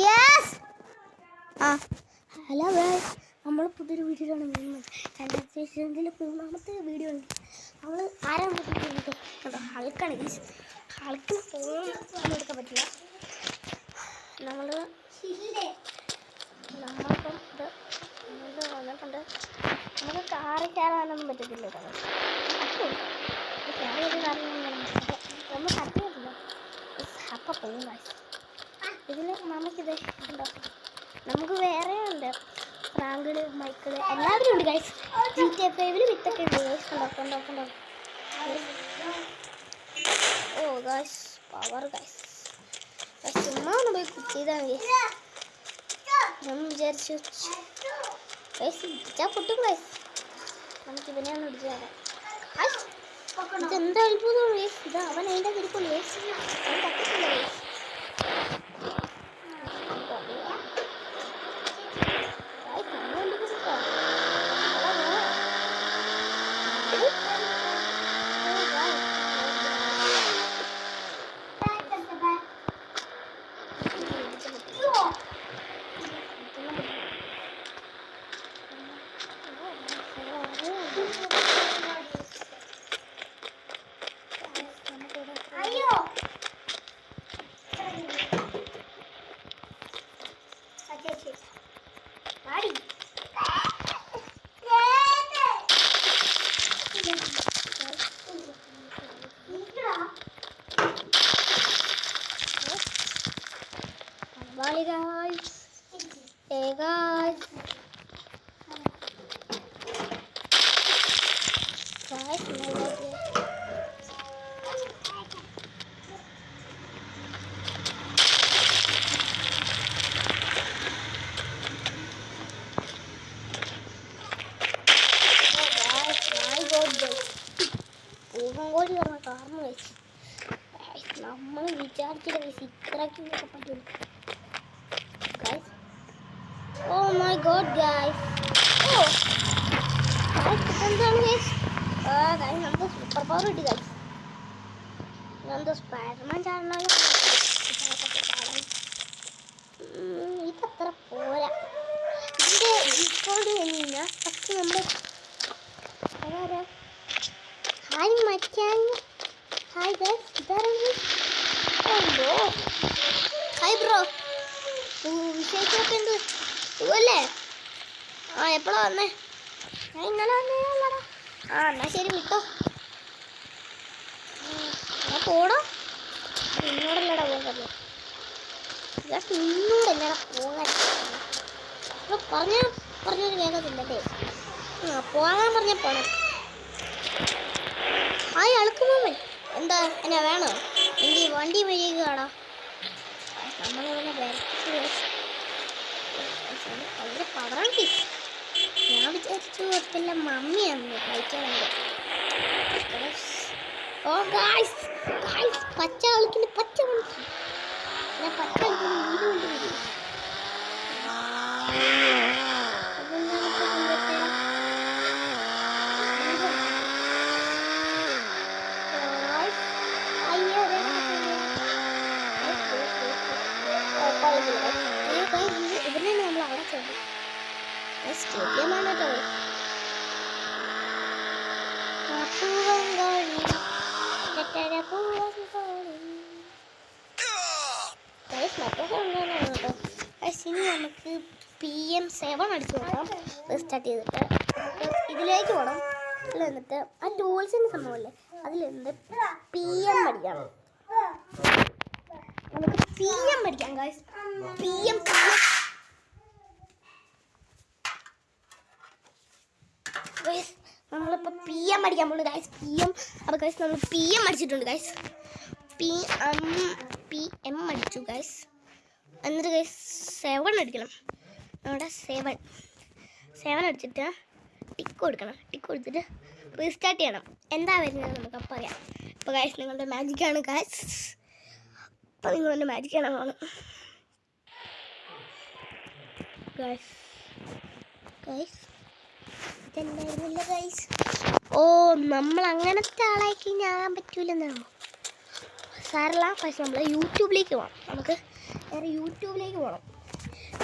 Yes hello guys, നമ്മൾ പുതിയൊരു വീഡിയോയിലാണ് വരുന്നത്. ഇതിൽ മൂന്നാമത്തെ വീഡിയോ ഉണ്ട്. നമ്മൾ ആരാണ് കേട്ടോ, ഹൾക്കാണ് ഗൈസ്. ഹൾക്കിന് ഫോൺ എടുക്കാൻ പറ്റില്ല. നമ്മളിപ്പം ഇത് വന്നിട്ടുണ്ട്. നമുക്ക് കാറിൽ കയറാനൊന്നും പറ്റത്തില്ല. നമ്മൾ പറ്റില്ല. അപ്പം പോകും ഗൈസ്. ഇതിൽ നമുക്കിത് ഉണ്ടോ, നമുക്ക് വേറെ ഉണ്ട്. ഫ്രാങ്കിള്, മൈക്കിള് എല്ലാവരും ഉണ്ട് ഗൈസ്. GTA 5 വിത്തൊക്കെ ഉണ്ട് ഗൈസ്. കണ്ടോ. ഓ ഗൈസ്, പവർ ഗൈസ്. ചുമ്മാ ഒന്ന് പോയി കുത്തിയതാണ് ഗൈസ്. ഞാൻ വിചാരിച്ചു ഗൈസ് ഇടിച്ചാൽ പൊട്ടും ഗൈസ്. നമുക്ക് ഇവനെയാണ് ഇടിച്ചു തരാം. ഇതെന്താ അത്ഭുതമാണ് ഗൈസ്. ഇത് അവൻ അതിൻ്റെ കിടക്കുള്ളൂ ഗൈസ്. അവൻ പറ്റത്തില്ല guys. Bye guys. Hey guys. Guys, നമ്മൾ വിചാരിച്ചില്ല ഇത്രയ്ക്കൊക്കെ പറ്റുള്ളൂ guys. Oh my god guys. Oh guys എന്താണ് ഗൈസ്? ഗൈസ് നമുക്ക് സൂപ്പർ പവർ കിട്ടി ഗൈസ്. എന്താ സ്പൈഡർമാൻ ചാടണം. ഇതത്ര പോരാ. ഇതിൻ്റെ ഡിസ്കൗണ്ട് കഴിഞ്ഞാൽ ഫസ്റ്റ് നമ്മൾ അതാരാ? ഹായ് മച്ചാൻ. ഹായ് ഗൈസ്, ഇതാരാണ്? ഹായ് ബ്രോ, വിശേഷമൊക്കെ എന്ത് സുഖല്ലേ? എപ്പോഴാ വന്നേ? ഞാൻ ഇന്നലെ വന്നേടാ. എന്നാ ശരി വിട്ടോ. ഞാൻ പോടാ. നിന്നോടല്ലടാ പോകാൻ. ജസ്റ്റ് നിന്നോടല്ലടാ പോകാൻ. പറഞ്ഞൊരു വേഗത്തില്ലല്ലേ. പോകാൻ പറഞ്ഞാൽ പോണം. ഹായ് അളുക്കുമാമൻ, എന്താ എന്നാ വേണോ? എൻ്റെ വണ്ടി വരികയാണോ? നമ്മളിവനെ ഭയങ്കര പവറാണ്. ഞാൻ വിചാരിച്ചു വല്ല മമ്മിയാണെന്ന് കഴിക്കാനുണ്ട്. ഓ ഗായ്സ്, പച്ച കളിക്കുന്ന പച്ച കളിക്കും. ഞാൻ പച്ച കളിക്കുന്ന വീട് കൊണ്ട് വരും. ഇവരെയാണ് നമ്മൾ അവിടെ ചെല്ലും. സ്റ്റേഡിയമാണ് കേട്ടോ. ഇനി നമുക്ക് PM7 അടിച്ചു നോക്കാം. സ്റ്റാർട്ട് ചെയ്തിട്ട് ഇതിലേക്ക് പോകണം. ഇതിൽ വന്നിട്ട് ആ ടൂൾസിൻ്റെ സംഭവമല്ലേ, അതിലെന്ത് PM അടിക്കണം. നമുക്ക് PM അടിക്കാം ഗൈസ്. PM ഗൈസ്, നമ്മളിപ്പോൾ PM അടിക്കാൻ പോകുന്നു ഗൈസ്. അപ്പോൾ ഗൈസ് നമ്മൾ PM അടിച്ചിട്ടുണ്ട് ഗൈസ്. PM അടിച്ചു ഗൈസ്. എന്നിട്ട് ഗൈസ് 7 അടിക്കണം. നമ്മുടെ 7 അടിച്ചിട്ട് ടിക്ക് കൊടുക്കണം. ടിക്ക് കൊടുത്തിട്ട് റീസ്റ്റാർട്ട് ചെയ്യണം. എന്താ വരുന്നത് നമുക്ക് അപ്പം അറിയാം. അപ്പോൾ ഗൈസ് നിങ്ങളുടെ മാജിക്കാണ് ഗൈസ്. അപ്പം നിങ്ങളെൻ്റെ മാജിക് കാണാൻ പോകണം ഗൈസ്. ഇതെന്തായിരുന്നില്ല ഗൈസ്. ഓ നമ്മൾ അങ്ങനത്തെ ആളായി കഴിഞ്ഞാൽ ആകാൻ പറ്റൂലെന്നാണോ? സാരല്ല. പക്ഷെ നമ്മൾ യൂട്യൂബിലേക്ക് പോകണം. നമുക്ക് നേരെ യൂട്യൂബിലേക്ക് പോകണം.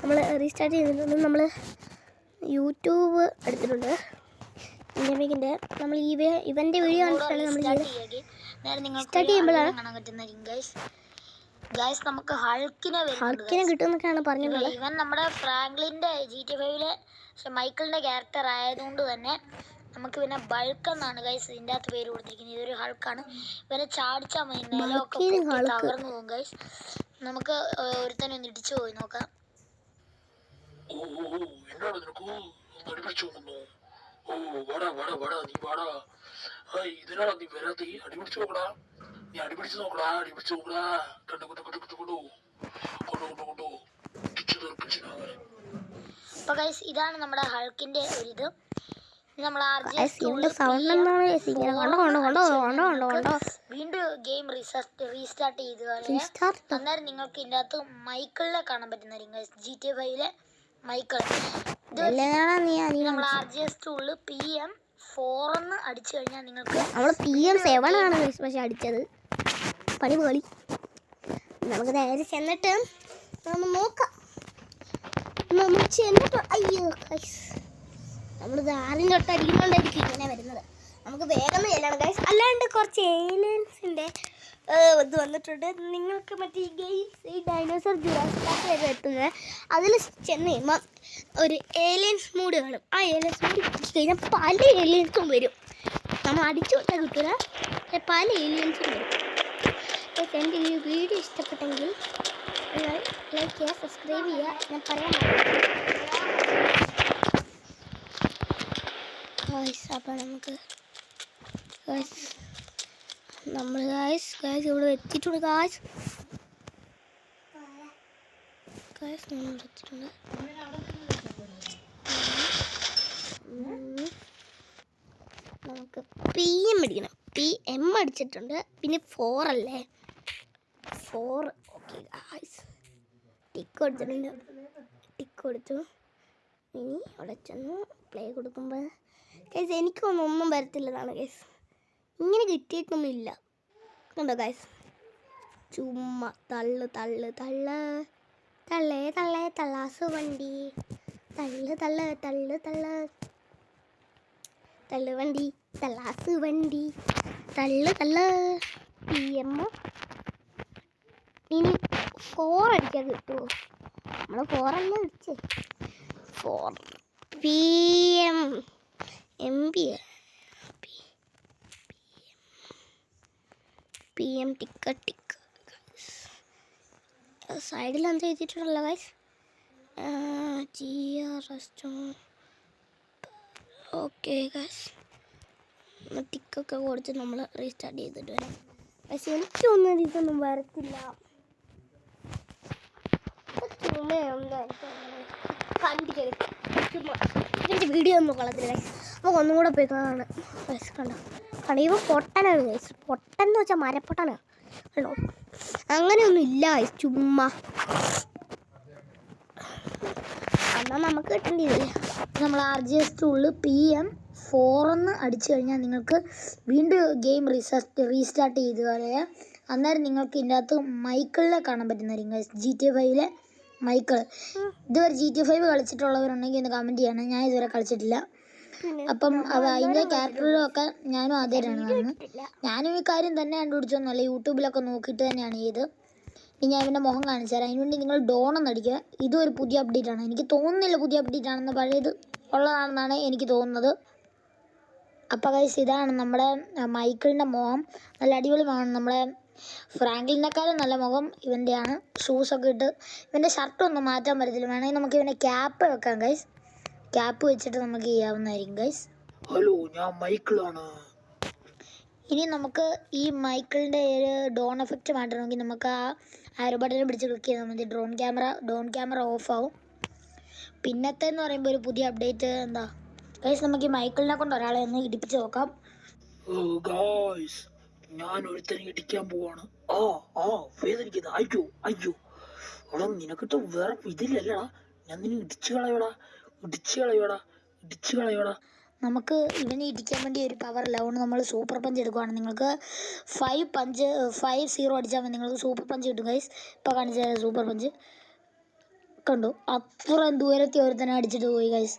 നമ്മൾ റീസ്റ്റാർട്ട് ചെയ്തിട്ടുണ്ട്. നമ്മൾ യൂട്യൂബ് എടുത്തിട്ടുണ്ട്. ഇൻഡമിക്കിൻ്റെ നമ്മൾ ഇവൻ്റെ വീഡിയോ കണ്ടിട്ടാണ് നമ്മൾ സ്റ്റാർട്ട് ചെയ്യുമ്പോഴാണ് നമുക്ക് ഹൾക്കിനെ കിട്ടുമെന്നൊക്കെയാണ് പറഞ്ഞിട്ടുള്ളത്. ഇവൻ നമ്മുടെ ഫ്രാങ്ക്ലിൻ്റെ GTA 5-ലെ മൈക്കിളിൻ്റെ ക്യാരക്ടർ ആയതുകൊണ്ട് തന്നെ നമുക്ക് പിന്നെ ബൾക്ക് എന്നാണ് ഗൈസ് ഇതിൻ്റെ അകത്ത് പേര് കൊടുത്തിരിക്കുന്നത്. ഇതൊരു ഹൾക്കാണ്. ഇവനെ ചാടിച്ചാൽ മതി, നിലമൊക്കെ തകർന്നു പോകും ഗൈസ്. നമുക്ക് ഒരുത്തനെ ഒന്ന് ഇടിച്ചു പോയി നോക്കാം. അപ്പൊ ഗൈസ് ഇതാണ് നമ്മുടെ ഹൾക്കിന്റെ ഒരിത്. നമ്മൾ വീണ്ടും ഗെയിം റീസ്റ്റാർട്ട് ചെയ്ത് അന്നേരം നിങ്ങൾക്ക് ഇതിൻ്റെ അകത്ത് മൈക്കിളിനെ കാണാൻ പറ്റുന്നതായിരിക്കും. GTA 5-ലെ മൈക്കിൾ. നമ്മൾ RGS ടൂളിൽ PM4 എന്ന് അടിച്ചു കഴിഞ്ഞാൽ നിങ്ങൾക്ക് PM7 ആണ് പക്ഷെ അടിച്ചത്. പണി പോളി. നമുക്ക് നേരെ ചെന്നിട്ട് നോക്കാം. അയ്യോ നമ്മളിത് ആദ്യം തൊട്ട് അടിക്കുന്നുണ്ടായിരിക്കും ഇങ്ങനെ വരുന്നത്. നമുക്ക് വേഗം ചെല്ലണം ഗൈസ്. അല്ലാണ്ട് കുറച്ച് ഏലിയൻസിൻ്റെ ഇത് വന്നിട്ടുണ്ട്. നിങ്ങൾക്ക് മറ്റേ ഈ ഗെയിംസ് ഈ ഡൈനോസർ ജുറാസിക് പാർക്ക് എത്തുന്നത് അതിൽ ചെന്ന് കഴിയുമ്പോൾ ഒരു ഏലിയൻസ് മൂഡ് കാണും. ആ ഏലിയൻസ് മൂഡ് കഴിഞ്ഞാൽ പല ഏലിയൻസും വരും. നമ്മൾ അടിച്ചു വിട്ടാൽ കിട്ടില്ല, പല ഏലിയൻസും വരും. എൻ്റെ ഈ വീഡിയോ ഇഷ്ടപ്പെട്ടെങ്കിൽ നിങ്ങൾ ലൈക്ക് ചെയ്യുക, സബ്സ്ക്രൈബ് ചെയ്യുക. ഞാൻ പറയാൻ അപ്പോൾ നമുക്ക് നമ്മൾ ഇവിടെ എത്തിയിട്ടുണ്ട്. നമ്മൾ എത്തിയിട്ടുണ്ട്. നമുക്ക് PM അടിക്കണം. PM അടിച്ചിട്ടുണ്ട്. പിന്നെ 4 അല്ലേ, 4. ഓക്കെ ഗായ്സ്, ടിക്ക് കൊടുത്തിട്ടുണ്ട്. ടിക്ക് കൊടുത്തു. ഇനി അവിടെ ചെന്ന് പ്ലേ കൊടുക്കുമ്പോൾ ഗൈസ് എനിക്കൊന്നും വരത്തില്ലതാണ് ഗൈസ്. ഇങ്ങനെ കിട്ടിയിട്ടൊന്നുമില്ല. കണ്ടോ ഗൈസ്, ചുമ്മാ തള്ളു തള്ളു തള്ള് തള്ളേ തള്ളേ തള്ളാസു വണ്ടി തള്ളു തള്ളു തള്ളു തള്ള് തള്ളു വണ്ടി തള്ളാസു വണ്ടി തള്ളു തള്ള്. PM ഇനി 4 അടിക്കാൻ കിട്ടുമോ? നമ്മൾ 4 അല്ലേ അടിച്ചേ. 4 PM MB PM ടിക്ക് സൈഡിൽ എന്താ എഴുതിയിട്ടുണ്ടല്ലോ ഗൈസ്. ഓക്കെ ഗൈസ്, ടിക്കൊക്കെ കൊടുത്ത് നമ്മൾ റീസ്റ്റാർട്ട് ചെയ്തിട്ട് വരാം. പക്ഷെ എനിക്കൊന്നും ഇതൊന്നും വരത്തില്ല. ഇതിൻ്റെ വീഡിയോ ഒന്നും കൊള്ളത്തില്ല ഗൈസ്. നമുക്ക് ഒന്നും കൂടെ പോയി കാണാണ് ഗൈസ്. കണ്ടോ ഇവ പൊട്ടനാണ് ഗൈസ്. പൊട്ടെന്ന് വെച്ചാൽ മരപ്പൊട്ടനാണ്. കണ്ടോ, അങ്ങനെയൊന്നും ഇല്ല ഗൈസ്, ചുമ്മാ. എന്നാൽ നമുക്ക് കിട്ടേണ്ടിയില്ലേ. നമ്മൾ RGS ടൂളിൽ PM4 എന്ന് അടിച്ചു കഴിഞ്ഞാൽ നിങ്ങൾക്ക് വീണ്ടും ഗെയിം റീസ്റ്റാർട്ട് ചെയ്ത് കളയാം. അന്നേരം നിങ്ങൾക്ക് ഇതിൻ്റെ അകത്ത് മൈക്കിളിനെ കാണാൻ പറ്റുന്നതായിരിക്കും. GTA 5-ലെ മൈക്കിൾ. ഇതുവരെ GTA 5 കളിച്ചിട്ടുള്ളവരുണ്ടെങ്കിൽ ഒന്ന് കമൻറ്റ് ചെയ്യണം. ഞാൻ ഇതുവരെ കളിച്ചിട്ടില്ല. അപ്പം അതിൻ്റെ ക്യാരക്ടറിലൊക്കെ ഞാനും ആദ്യമായിട്ടാണ് കാണുന്നത്. ഞാനും ഈ കാര്യം തന്നെ കണ്ടുപിടിച്ചൊന്നുമല്ല, യൂട്യൂബിലൊക്കെ നോക്കിയിട്ട് തന്നെയാണ് ചെയ്ത്. ഇനി ഞാൻ ഇവൻ്റെ മുഖം കാണിച്ചു തരാം. അതിനുവേണ്ടി നിങ്ങൾ ഡോണെന്ന് അടിക്കുക. ഇതും ഒരു പുതിയ അപ്ഡേറ്റ് ആണ്. എനിക്ക് തോന്നുന്നില്ല പുതിയ അപ്ഡേറ്റ് ആണെന്ന്, പഴയത് ഉള്ളതാണെന്നാണ് എനിക്ക് തോന്നുന്നത്. അപ്പോൾ ഗൈസ് ഇതാണ് നമ്മുടെ മൈക്കിളിൻ്റെ മുഖം. നല്ല അടിപൊളി മുഖം. നമ്മളെ ഫ്രാങ്ക്ലിനേക്കാളും നല്ല മുഖം ഇവൻ്റെയാണ്. ഷൂസൊക്കെ ഇട്ട് ഇവൻ്റെ ഷർട്ടൊന്നും മാറ്റാൻ പറ്റത്തില്ല. വേണമെങ്കിൽ നമുക്ക് ഇവൻ്റെ ക്യാപ്പ് വെക്കാം ഗൈസ്. ക്യാപ്പ് വെച്ചിട്ട് നമുക്ക് ചെയ്യാവുന്നതായിരിക്കും ഗൈസ്. ഹലോ, ഞാൻ മൈക്കിളാണ്. ഇനി നമുക്ക് ഈ മൈക്കിളിൻ്റെ ഒരു ഡോൺ എഫക്റ്റ് മാറ്റണമെങ്കിൽ നമുക്ക് ആ ആരോ ബട്ടൺ പിടിച്ച് ക്ലിക്ക് ചെയ്താൽ മതി. ഡോൺ ക്യാമറ ഓഫ് ആവും. പിന്നത്തെ എന്ന് പറയുമ്പോൾ ഒരു പുതിയ അപ്ഡേറ്റ് എന്താ ഗൈസ്, നമുക്ക് ഈ മൈക്കിളിനെ കൊണ്ട് ഒരാളെ ഒന്ന് ഇടിപ്പിച്ച് നോക്കാം. ഗായ്സ്, ഞാൻ ഒരുത്തനെ ഇടിക്കാൻ പോവാണ്. വേദനിക്കുന്നത്. അയ്യോ എടാ, നിനക്കിട്ട് വേറെ ഇതില്ലല്ലടാ. ഞാൻ നിന്നെ ഇടിച്ചു കളയോടാ. നമുക്ക് ഇവനെ ഇടിക്കാൻ വേണ്ടി ഒരു പവർ ഇല്ല. അതുകൊണ്ട് നമ്മൾ സൂപ്പർ പഞ്ച് എടുക്കുവാണ്. നിങ്ങൾക്ക് 5-0 അടിച്ചാൽ മതി, നിങ്ങൾക്ക് സൂപ്പർ പഞ്ച് കിട്ടും ഗൈസ്. ഇപ്പോൾ കാണിച്ച സൂപ്പർ പഞ്ച് കണ്ടു, അത്രയും ദൂരത്തിൽ ഒരുത്തനെ അടിച്ചിട്ട് പോയി ഗൈസ്.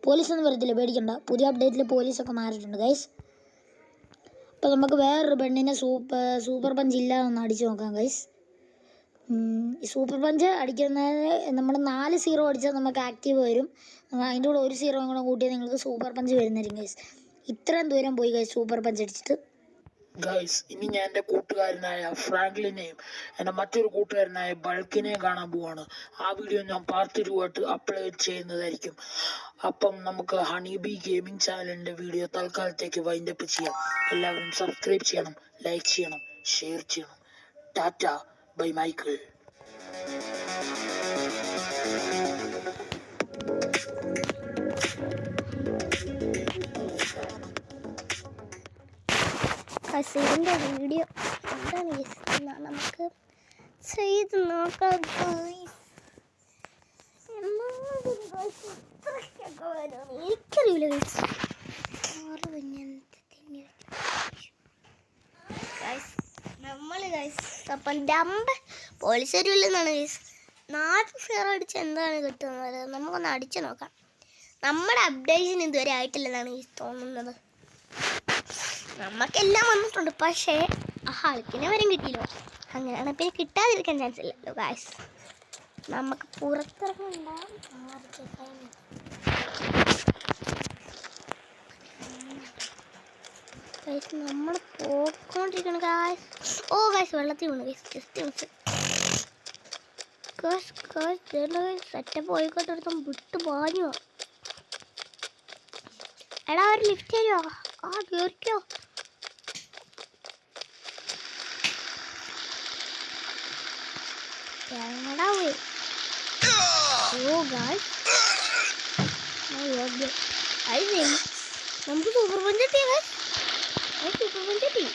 പോലീസൊന്നും വരത്തില്ല, പേടിക്കണ്ട. പുതിയ അപ്ഡേറ്റിൽ പോലീസൊക്കെ മാറിയിട്ടുണ്ട് ഗൈസ്. അപ്പോൾ നമുക്ക് വേറൊരു പെണ്ണിനെ സൂപ്പർ പഞ്ച് ഇല്ലാതൊന്ന് അടിച്ച് നോക്കാം ഗൈസ്. ഈ സൂപ്പർ പഞ്ച് അടിക്കുന്നത് നമ്മൾ 4-0 അടിച്ചാൽ നമുക്ക് ആക്റ്റീവ് വരും. അതിൻ്റെ കൂടെ 1-0 കൂടെ കൂട്ടിയാൽ നിങ്ങൾക്ക് സൂപ്പർ പഞ്ച് വരുന്നതായിരിക്കും ഗൈസ്. ഇത്രയും ദൂരം പോയി ഗൈസ് സൂപ്പർ പഞ്ച് അടിച്ചിട്ട്. ഗൈസ്, ഇനി ഞാൻ എൻ്റെ കൂട്ടുകാരനായ ഫ്രാങ്ക്ലിനെയും എൻ്റെ മറ്റൊരു കൂട്ടുകാരനായ ബൾക്കിനെയും കാണാൻ പോവാണ്. ആ വീഡിയോ ഞാൻ പാർട്ട് 2 ആയിട്ട് അപ്ലോഡ് ചെയ്യുന്നതായിരിക്കും. അപ്പം നമുക്ക് ഹണിബി ഗെയിമിംഗ് ചാനലിൻ്റെ വീഡിയോ തൽക്കാലത്തേക്ക് വൈൻഡപ്പ് ചെയ്യാം. എല്ലാവരും സബ്സ്ക്രൈബ് ചെയ്യണം, ലൈക്ക് ചെയ്യണം, ഷെയർ ചെയ്യണം. Tata by Michael. ഇതിൻ്റെ വീഡിയോ എന്താണ് ഗൈസ് നമുക്ക് ചെയ്ത് നോക്കാം ഗൈസ്. എനിക്കറിയില്ല ഗൈസ്. നമ്മൾ ഗൈസ് അപ്പം പോലീസ് വരുന്നില്ലെന്നാണ് ഗൈസ്. 4-0 അടിച്ച് എന്താണ് കിട്ടുന്നത്, നമുക്കൊന്ന് അടിച്ചു നോക്കാം. നമ്മുടെ അപ്ഡേഷൻ ഇതുവരെ ആയിട്ടില്ലെന്നാണ് ഗൈസ് തോന്നുന്നത്. നമുക്കെല്ലാം വന്നിട്ടുണ്ട്, പക്ഷേ ആ ആൾക്കിനെ വരും കിട്ടിയില്ലോ. അങ്ങനെയാണ് പിന്നെ കിട്ടാതിരിക്കാൻ ചാൻസ് ഇല്ലല്ലോ ഗൈസ്. നമുക്ക് പുറത്തിറങ്ങുണ്ടാവും. നമ്മൾ പോയിക്കൊണ്ടിരിക്കണം ഗൈസ്. ഓ ഗൈസ്, വെള്ളത്തിൽ വീണു ഗൈസ്. ജസ്റ്റ് സെറ്റപ്പ് പോയിക്കോട്ടെടുത്തും വിട്ട് പാഞ്ഞോ. എടാ ഒരു ലിഫ്റ്റ് തരുമോ? ആ കയറിക്കോ. നമുക്ക് സൂപ്പർ പഞ്ച് കിട്ടിയ സൂപ്പർ പഞ്ച് കിട്ടി.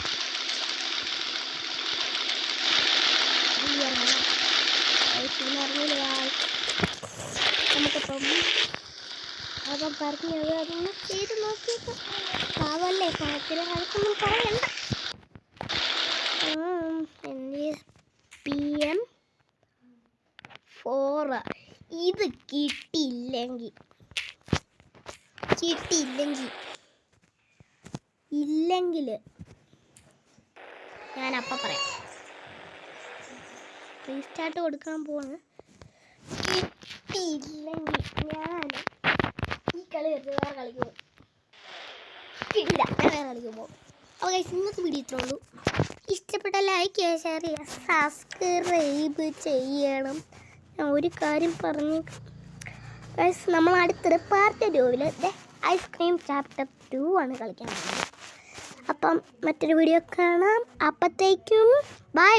നമുക്കിപ്പം അപ്പം പറഞ്ഞത് അതൊന്ന് ചെയ്ത് നോക്കിയിട്ട് പാവല്ലേ, പണത്തിന് അതൊന്നും പറയണ്ട. എൻ്റെ PM4 ഇത് കിട്ടിയില്ലെങ്കിൽ ഞാനപ്പം പറയാം. റീസ്റ്റാർട്ട് കൊടുക്കാൻ പോവാണ്. കിട്ടിയില്ലെങ്കിൽ ഞാൻ ഈ കളി വെച്ച് വേറെ കളിക്ക് പോകും. കിട്ടില്ല, ഞാൻ വേറെ കളിക്ക് പോകും. അപ്പോൾ ഗൈസ്, ഇന്നത്തെ വീഡിയോ ഇത്രേ ഉള്ളൂ. ഇഷ്ടപ്പെട്ട ലൈക്ക് ചെയ്യുക, ഷെയർ ചെയ്യുക, സബ്സ്ക്രൈബ് ചെയ്യണം. ഞാൻ ഒരു കാര്യം പറഞ്ഞേക്കാം ഗൈസ്, നമ്മൾ അടുത്തൊരു പാർട്ട് 2 ഐസ്ക്രീം ചാപ്റ്റർ 2 ആണ് കളിക്കാൻ പോകുന്നത്. അപ്പം മറ്റൊരു വീഡിയോ കാണാം. അപ്പോഴത്തേക്കും ബൈ.